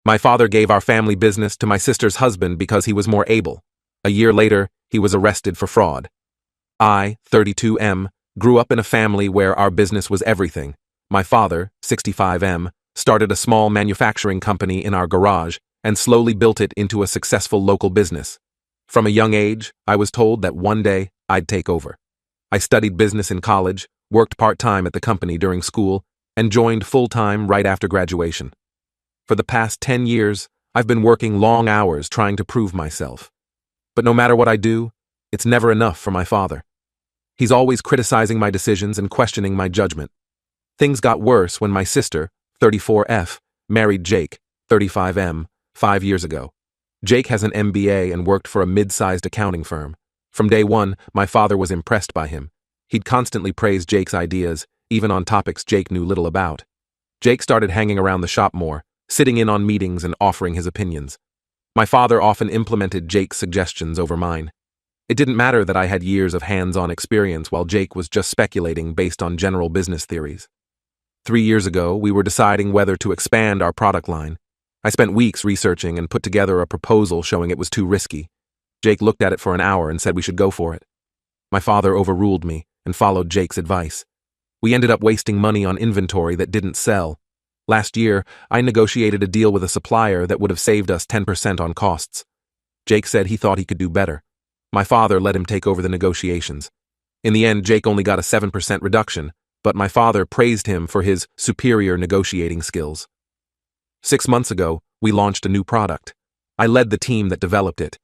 My father gave our family business to my sister's husband because he was more able. A year later, he was arrested for fraud. I, 32M, grew up in a family where our business was everything. My father, 65M, started a small manufacturing company in our garage and slowly built it into a successful local business. From a young age, I was told that one day I'd take over. I studied business in college, worked part-time at the company during school, and joined full-time right after graduation. For the past 10 years, I've been working long hours trying to prove myself. But no matter what I do, it's never enough for my father. He's always criticizing my decisions and questioning my judgment. Things got worse when my sister, 34F, married Jake, 35M, 5 years ago. Jake has an MBA and worked for a mid-sized accounting firm. From day one, my father was impressed by him. He'd constantly praise Jake's ideas, even on topics Jake knew little about. Jake started hanging around the shop more, sitting in on meetings and offering his opinions. My father often implemented Jake's suggestions over mine. It didn't matter that I had years of hands-on experience while Jake was just speculating based on general business theories. 3 years ago, we were deciding whether to expand our product line. I spent weeks researching and put together a proposal showing it was too risky. Jake looked at it for an hour and said we should go for it. My father overruled me and followed Jake's advice. We ended up wasting money on inventory that didn't sell. Last year, I negotiated a deal with a supplier that would have saved us 10% on costs. Jake said he thought he could do better. My father let him take over the negotiations. In the end, Jake only got a 7% reduction, but my father praised him for his superior negotiating skills. 6 months ago, we launched a new product. I led the team that developed it.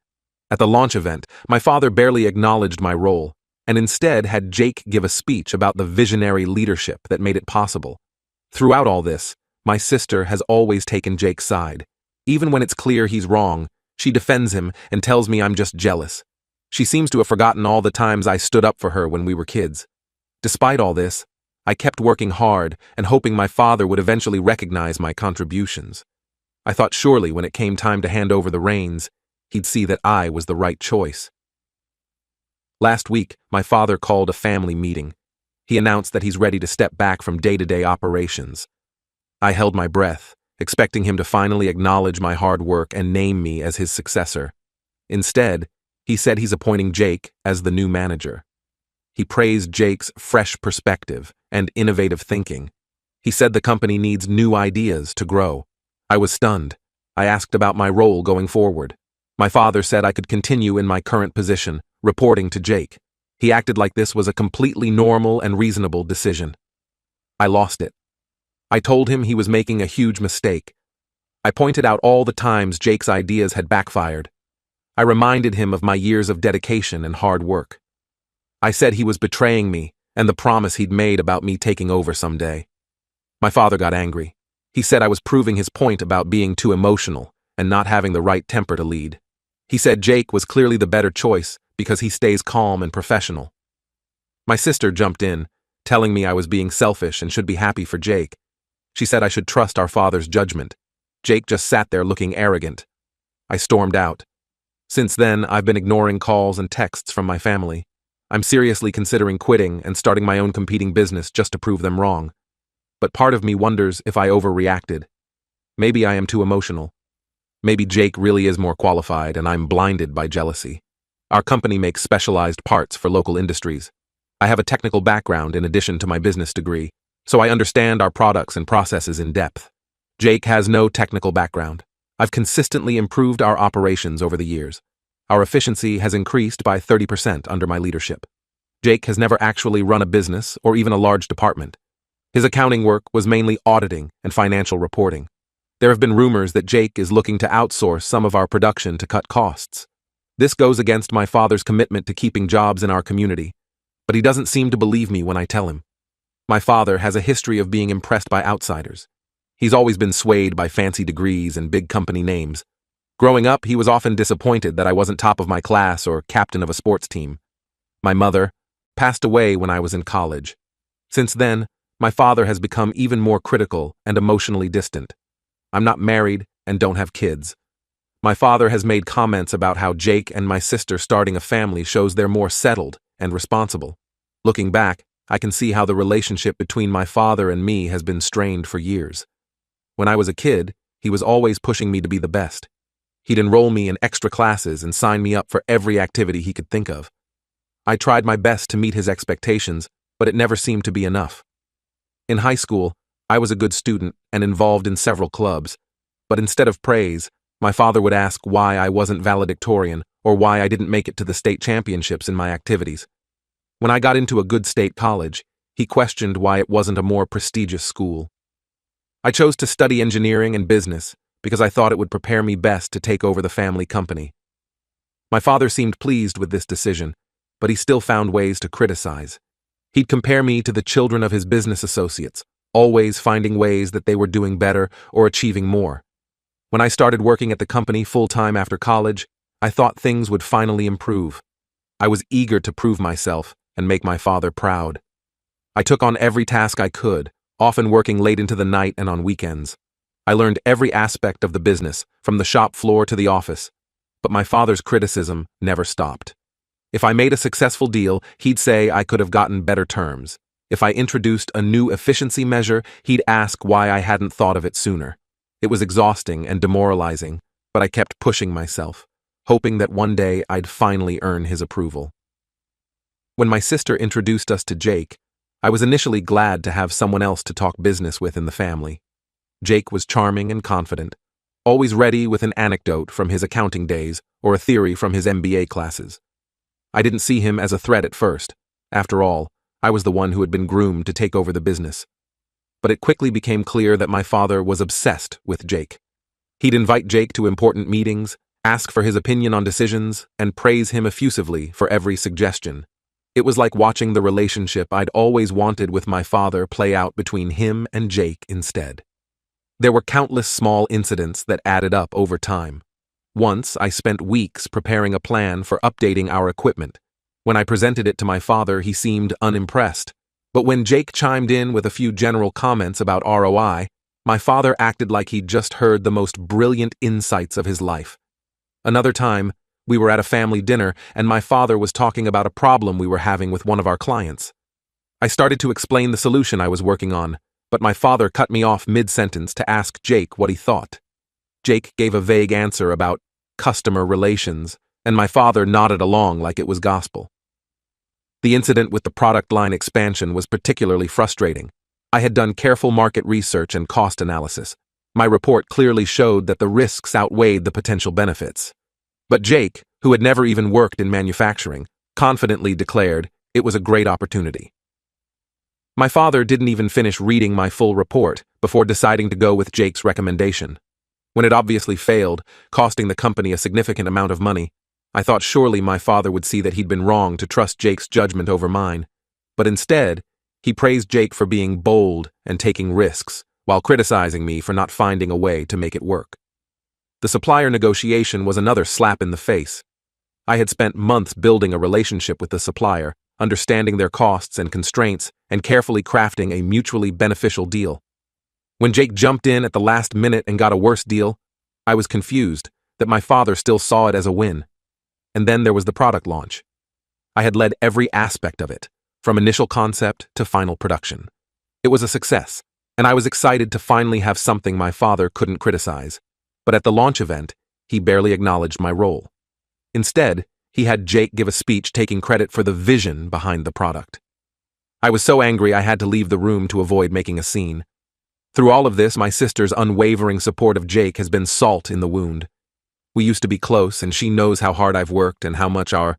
At the launch event, my father barely acknowledged my role, and instead had Jake give a speech about the visionary leadership that made it possible. Throughout all this, my sister has always taken Jake's side. Even when it's clear he's wrong, she defends him and tells me I'm just jealous. She seems to have forgotten all the times I stood up for her when we were kids. Despite all this, I kept working hard and hoping my father would eventually recognize my contributions. I thought surely when it came time to hand over the reins, he'd see that I was the right choice. Last week, my father called a family meeting. He announced that he's ready to step back from day-to-day operations. I held my breath, expecting him to finally acknowledge my hard work and name me as his successor. Instead, he said he's appointing Jake as the new manager. He praised Jake's fresh perspective and innovative thinking. He said the company needs new ideas to grow. I was stunned. I asked about my role going forward. My father said I could continue in my current position, reporting to Jake. He acted like this was a completely normal and reasonable decision. I lost it. I told him he was making a huge mistake. I pointed out all the times Jake's ideas had backfired. I reminded him of my years of dedication and hard work. I said he was betraying me and the promise he'd made about me taking over someday. My father got angry. He said I was proving his point about being too emotional and not having the right temper to lead. He said Jake was clearly the better choice because he stays calm and professional. My sister jumped in, telling me I was being selfish and should be happy for Jake. She said I should trust our father's judgment. Jake just sat there looking arrogant. I stormed out. Since then, I've been ignoring calls and texts from my family. I'm seriously considering quitting and starting my own competing business just to prove them wrong. But part of me wonders if I overreacted. Maybe I am too emotional. Maybe Jake really is more qualified and I'm blinded by jealousy. Our company makes specialized parts for local industries. I have a technical background in addition to my business degree, so I understand our products and processes in depth. Jake has no technical background. I've consistently improved our operations over the years. Our efficiency has increased by 30% under my leadership. Jake has never actually run a business or even a large department. His accounting work was mainly auditing and financial reporting. There have been rumors that Jake is looking to outsource some of our production to cut costs. This goes against my father's commitment to keeping jobs in our community, but he doesn't seem to believe me when I tell him. My father has a history of being impressed by outsiders. He's always been swayed by fancy degrees and big company names. Growing up, he was often disappointed that I wasn't top of my class or captain of a sports team. My mother passed away when I was in college. Since then, my father has become even more critical and emotionally distant. I'm not married and don't have kids. My father has made comments about how Jake and my sister starting a family shows they're more settled and responsible. Looking back, I can see how the relationship between my father and me has been strained for years. When I was a kid, He was always pushing me to be the best. He'd enroll me in extra classes and sign me up for every activity he could think of. I tried my best to meet his expectations, but it never seemed to be enough. In high school, I was a good student and involved in several clubs, but instead of praise, my father would ask why I wasn't valedictorian or why I didn't make it to the state championships in my activities. When I got into a good state college, he questioned why it wasn't a more prestigious school. I chose to study engineering and business because I thought it would prepare me best to take over the family company. My father seemed pleased with this decision, but he still found ways to criticize. He'd compare me to the children of his business associates, always finding ways that they were doing better or achieving more. When I started working at the company full-time after college, I thought things would finally improve. I was eager to prove myself and make my father proud. I took on every task I could, often working late into the night and on weekends. I learned every aspect of the business, from the shop floor to the office. But my father's criticism never stopped. If I made a successful deal, he'd say I could have gotten better terms. If I introduced a new efficiency measure, he'd ask why I hadn't thought of it sooner. It was exhausting and demoralizing, but I kept pushing myself, hoping that one day I'd finally earn his approval. When my sister introduced us to Jake, I was initially glad to have someone else to talk business with in the family. Jake was charming and confident, always ready with an anecdote from his accounting days or a theory from his MBA classes. I didn't see him as a threat at first. After all, I was the one who had been groomed to take over the business. But it quickly became clear that my father was obsessed with Jake. He'd invite Jake to important meetings, ask for his opinion on decisions, and praise him effusively for every suggestion. It was like watching the relationship I'd always wanted with my father play out between him and Jake instead. There were countless small incidents that added up over time. Once, I spent weeks preparing a plan for updating our equipment. When I presented it to my father, he seemed unimpressed. But when Jake chimed in with a few general comments about ROI, my father acted like he'd just heard the most brilliant insights of his life. Another time, we were at a family dinner, and my father was talking about a problem we were having with one of our clients. I started to explain the solution I was working on, but my father cut me off mid-sentence to ask Jake what he thought. Jake gave a vague answer about customer relations, and my father nodded along like it was gospel. The incident with the product line expansion was particularly frustrating. I had done careful market research and cost analysis. My report clearly showed that the risks outweighed the potential benefits. But Jake, who had never even worked in manufacturing, confidently declared it was a great opportunity. My father didn't even finish reading my full report before deciding to go with Jake's recommendation. When it obviously failed, costing the company a significant amount of money, I thought surely my father would see that he'd been wrong to trust Jake's judgment over mine. But instead, he praised Jake for being bold and taking risks, while criticizing me for not finding a way to make it work. The supplier negotiation was another slap in the face. I had spent months building a relationship with the supplier, understanding their costs and constraints, and carefully crafting a mutually beneficial deal. When Jake jumped in at the last minute and got a worse deal, I was confused that my father still saw it as a win. And then there was the product launch. I had led every aspect of it, from initial concept to final production. It was a success, and I was excited to finally have something my father couldn't criticize. But at the launch event, he barely acknowledged my role. Instead, he had Jake give a speech taking credit for the vision behind the product. I was so angry I had to leave the room to avoid making a scene. Through all of this, my sister's unwavering support of Jake has been salt in the wound. We used to be close, and she knows how hard I've worked and how much our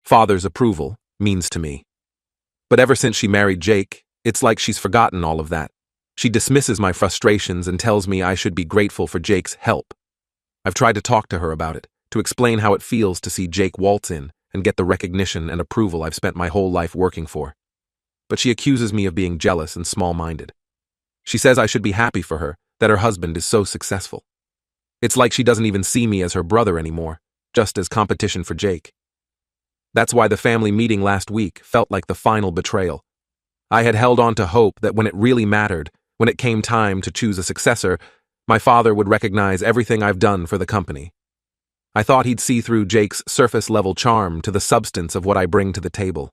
father's approval means to me. But ever since she married Jake, it's like she's forgotten all of that. She dismisses my frustrations and tells me I should be grateful for Jake's help. I've tried to talk to her about it, to explain how it feels to see Jake waltz in and get the recognition and approval I've spent my whole life working for. But she accuses me of being jealous and small-minded. She says I should be happy for her, that her husband is so successful. It's like she doesn't even see me as her brother anymore, just as competition for Jake. That's why the family meeting last week felt like the final betrayal. I had held on to hope that when it really mattered, when it came time to choose a successor, my father would recognize everything I've done for the company. I thought he'd see through Jake's surface-level charm to the substance of what I bring to the table.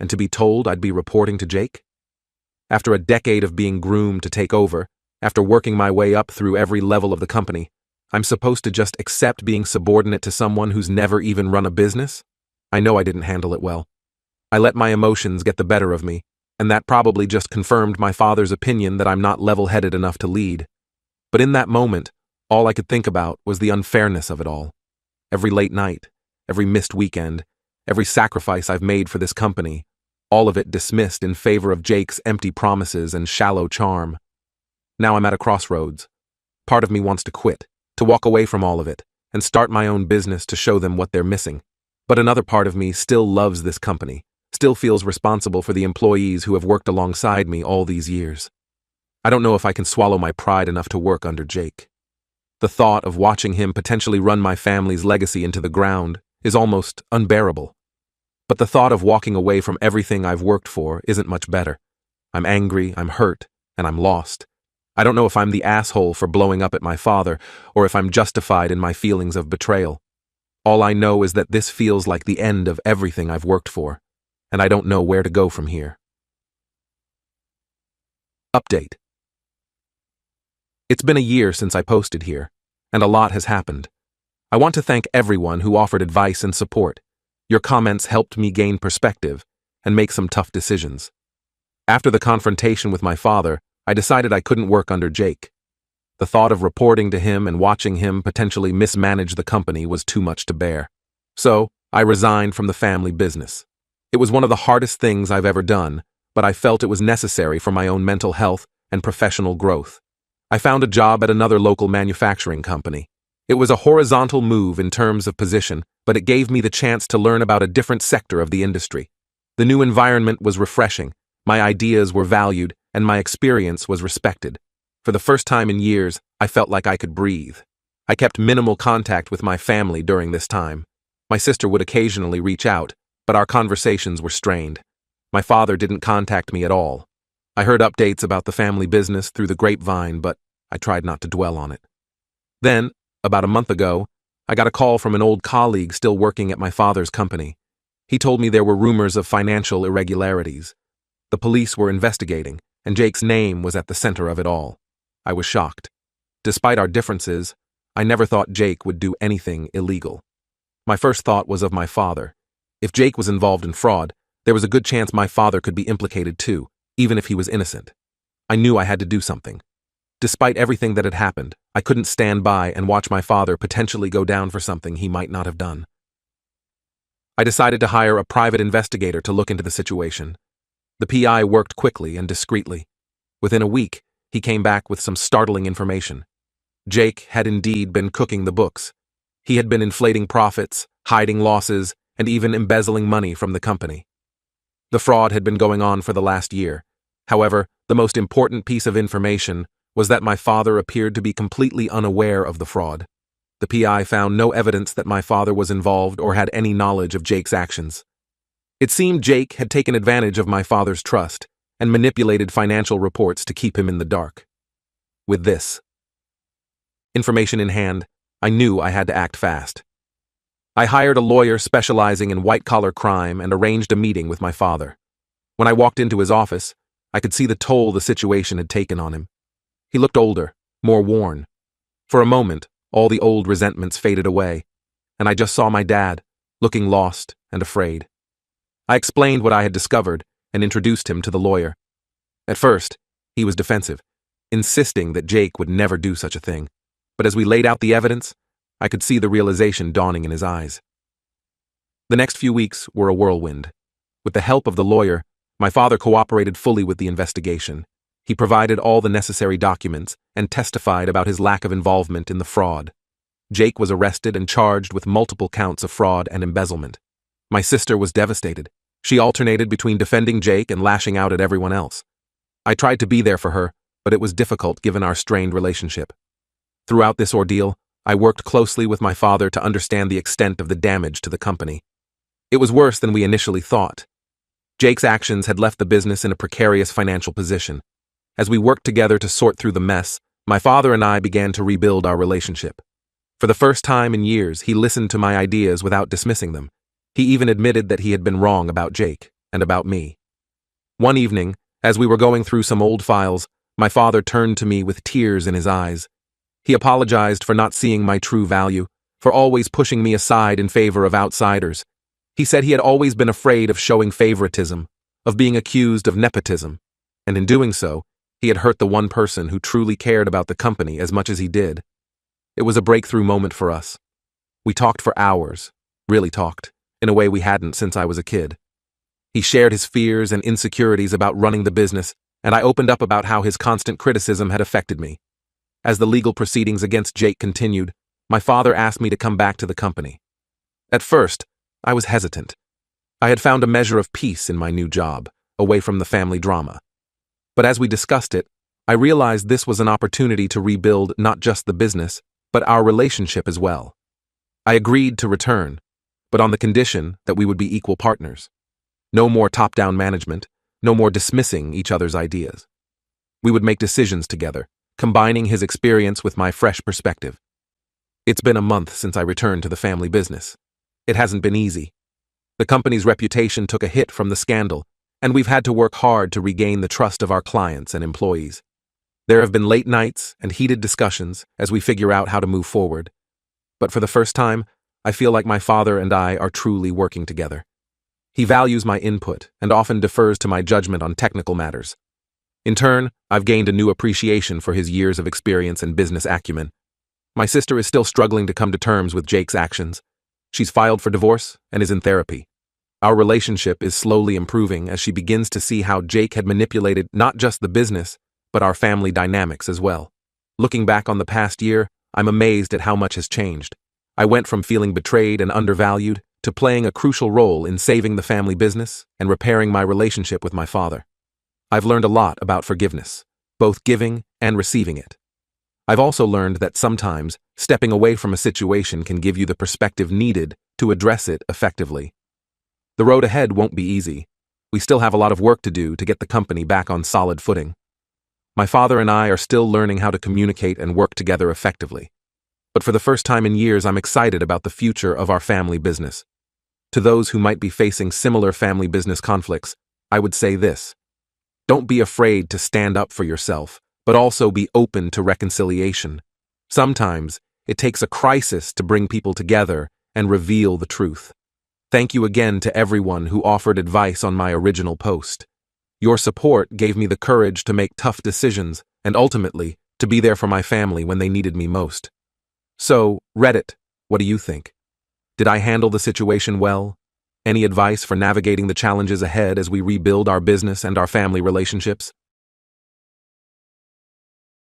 And to be told I'd be reporting to Jake? After a decade of being groomed to take over, After working my way up through every level of the company, I'm supposed to just accept being subordinate to someone who's never even run a business? I know I didn't handle it well. I let my emotions get the better of me, and that probably just confirmed my father's opinion that I'm not level-headed enough to lead. But in that moment, all I could think about was the unfairness of it all. Every late night, every missed weekend, every sacrifice I've made for this company, all of it dismissed in favor of Jake's empty promises and shallow charm. Now I'm at a crossroads. Part of me wants to quit, to walk away from all of it, and start my own business to show them what they're missing. But another part of me still loves this company, still feels responsible for the employees who have worked alongside me all these years. I don't know if I can swallow my pride enough to work under Jake. The thought of watching him potentially run my family's legacy into the ground is almost unbearable. But the thought of walking away from everything I've worked for isn't much better. I'm angry, I'm hurt, and I'm lost. I don't know if I'm the asshole for blowing up at my father, or if I'm justified in my feelings of betrayal. All I know is that this feels like the end of everything I've worked for, and I don't know where to go from here. Update. It's been a year since I posted here, and a lot has happened. I want to thank everyone who offered advice and support. Your comments helped me gain perspective and make some tough decisions. After the confrontation with my father, I decided I couldn't work under Jake. The thought of reporting to him and watching him potentially mismanage the company was too much to bear. So, I resigned from the family business. It was one of the hardest things I've ever done, but I felt it was necessary for my own mental health and professional growth. I found a job at another local manufacturing company. It was a horizontal move in terms of position, but it gave me the chance to learn about a different sector of the industry. The new environment was refreshing, my ideas were valued, and my experience was respected. For the first time in years, I felt like I could breathe. I kept minimal contact with my family during this time. My sister would occasionally reach out, but our conversations were strained. My father didn't contact me at all. I heard updates about the family business through the grapevine, but I tried not to dwell on it. Then, about a month ago, I got a call from an old colleague still working at my father's company. He told me there were rumors of financial irregularities. The police were investigating, and Jake's name was at the center of it all. I was shocked. Despite our differences, I never thought Jake would do anything illegal. My first thought was of my father. If Jake was involved in fraud, there was a good chance my father could be implicated too, even if he was innocent. I knew I had to do something. Despite everything that had happened, I couldn't stand by and watch my father potentially go down for something he might not have done. I decided to hire a private investigator to look into the situation. The PI worked quickly and discreetly. Within a week, he came back with some startling information. Jake had indeed been cooking the books. He had been inflating profits, hiding losses, and even embezzling money from the company. The fraud had been going on for the last year. However, the most important piece of information was that my father appeared to be completely unaware of the fraud. The PI found no evidence that my father was involved or had any knowledge of Jake's actions. It seemed Jake had taken advantage of my father's trust and manipulated financial reports to keep him in the dark. With this information in hand, I knew I had to act fast. I hired a lawyer specializing in white-collar crime and arranged a meeting with my father. When I walked into his office, I could see the toll the situation had taken on him. He looked older, more worn. For a moment, all the old resentments faded away, and I just saw my dad, looking lost and afraid. I explained what I had discovered and introduced him to the lawyer. At first, he was defensive, insisting that Jake would never do such a thing. But as we laid out the evidence, I could see the realization dawning in his eyes. The next few weeks were a whirlwind. With the help of the lawyer, my father cooperated fully with the investigation. He provided all the necessary documents and testified about his lack of involvement in the fraud. Jake was arrested and charged with multiple counts of fraud and embezzlement. My sister was devastated. She alternated between defending Jake and lashing out at everyone else. I tried to be there for her, but it was difficult given our strained relationship. Throughout this ordeal, I worked closely with my father to understand the extent of the damage to the company. It was worse than we initially thought. Jake's actions had left the business in a precarious financial position. As we worked together to sort through the mess, my father and I began to rebuild our relationship. For the first time in years, he listened to my ideas without dismissing them. He even admitted that he had been wrong about Jake and about me. One evening, as we were going through some old files, My father turned to me with tears in his eyes. He apologized for not seeing my true value, for always pushing me aside in favor of outsiders. He said he had always been afraid of showing favoritism, of being accused of nepotism, and in doing so, he had hurt the one person who truly cared about the company as much as he did. It was a breakthrough moment for us. We talked for hours, really talked, in a way we hadn't since I was a kid. He shared his fears and insecurities about running the business, and I opened up about how his constant criticism had affected me. As the legal proceedings against Jake continued, my father asked me to come back to the company. At first, I was hesitant. I had found a measure of peace in my new job, away from the family drama. But as we discussed it, I realized this was an opportunity to rebuild not just the business, but our relationship as well. I agreed to return, but on the condition that we would be equal partners. No more top-down management, no more dismissing each other's ideas. We would make decisions together, combining his experience with my fresh perspective. It's been a month since I returned to the family business. It hasn't been easy. The company's reputation took a hit from the scandal, and we've had to work hard to regain the trust of our clients and employees. There have been late nights and heated discussions as we figure out how to move forward. But for the first time, I feel like my father and I are truly working together. He values my input and often defers to my judgment on technical matters. In turn, I've gained a new appreciation for his years of experience and business acumen. My sister is still struggling to come to terms with Jake's actions. She's filed for divorce and is in therapy. Our relationship is slowly improving as she begins to see how Jake had manipulated not just the business, but our family dynamics as well. Looking back on the past year, I'm amazed at how much has changed. I went from feeling betrayed and undervalued to playing a crucial role in saving the family business and repairing my relationship with my father. I've learned a lot about forgiveness, both giving and receiving it. I've also learned that sometimes stepping away from a situation can give you the perspective needed to address it effectively. The road ahead won't be easy. We still have a lot of work to do to get the company back on solid footing. My father and I are still learning how to communicate and work together effectively. But for the first time in years, I'm excited about the future of our family business. To those who might be facing similar family business conflicts, I would say this: don't be afraid to stand up for yourself, but also be open to reconciliation. Sometimes it takes a crisis to bring people together and reveal the truth. Thank you again to everyone who offered advice on my original post. Your support gave me the courage to make tough decisions and ultimately to be there for my family when they needed me most. So, Reddit, what do you think? Did I handle the situation well? Any advice for navigating the challenges ahead as we rebuild our business and our family relationships?